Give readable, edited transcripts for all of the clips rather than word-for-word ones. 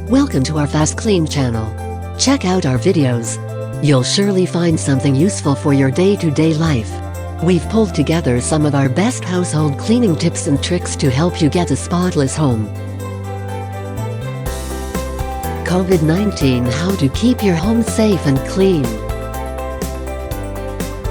Welcome to our FastKlean channel. Check out our videos. You'll surely find something useful for your day-to-day life. We've pulled together some of our best household cleaning tips and tricks to help you get a spotless home. COVID-19 – How to keep your home safe and clean.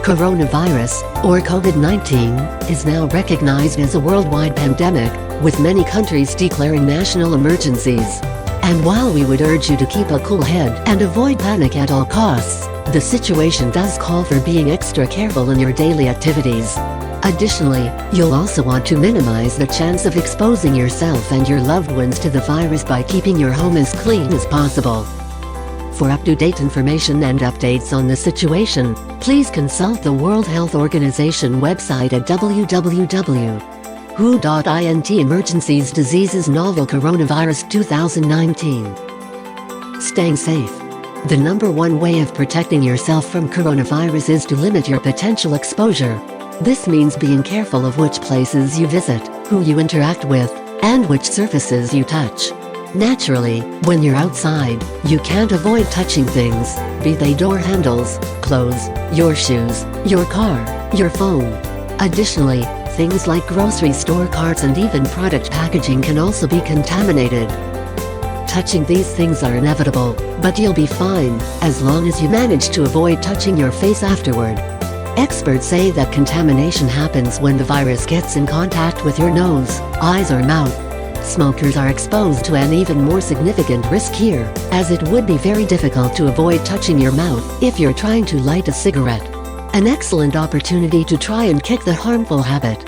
Coronavirus, or COVID-19, is now recognized as a worldwide pandemic, with many countries declaring national emergencies. And while we would urge you to keep a cool head and avoid panic at all costs, the situation does call for being extra careful in your daily activities. Additionally, you'll also want to minimize the chance of exposing yourself and your loved ones to the virus by keeping your home as clean as possible. For up-to-date information and updates on the situation, please consult the World Health Organization website at www.WHO.int Emergencies Diseases Novel Coronavirus 2019. Staying safe. The number one way of protecting yourself from coronavirus is to limit your potential exposure. This means being careful of which places you visit, who you interact with, and which surfaces you touch. Naturally, when you're outside, you can't avoid touching things, be they door handles, clothes, your shoes, your car, your phone. Additionally, things like grocery store carts and even product packaging can also be contaminated. Touching these things are inevitable, but you'll be fine, as long as you manage to avoid touching your face afterward. Experts say that contamination happens when the virus gets in contact with your nose, eyes or mouth. Smokers are exposed to an even more significant risk here, as it would be very difficult to avoid touching your mouth if you're trying to light a cigarette. An excellent opportunity to try and kick the harmful habit.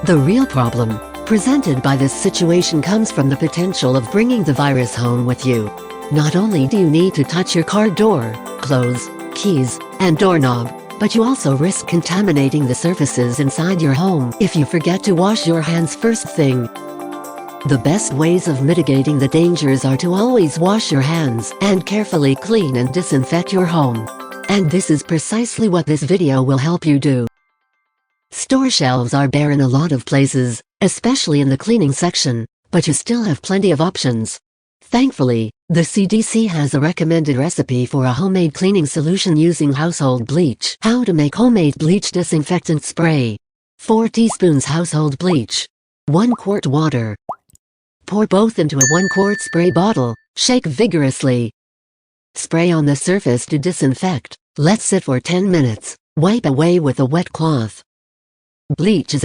The real problem presented by this situation comes from the potential of bringing the virus home with you. Not only do you need to touch your car door, clothes, keys, and doorknob, but you also risk contaminating the surfaces inside your home if you forget to wash your hands first thing. The best ways of mitigating the dangers are to always wash your hands and carefully clean and disinfect your home. And this is precisely what this video will help you do. Store shelves are bare in a lot of places, especially in the cleaning section, but you still have plenty of options. Thankfully, the CDC has a recommended recipe for a homemade cleaning solution using household bleach. How to make homemade bleach disinfectant spray. 4 teaspoons household bleach. 1 quart water. Pour both into a 1 quart spray bottle, shake vigorously. Spray on the surface to disinfect. Let sit for 10 minutes. Wipe away with a wet cloth. Bleach is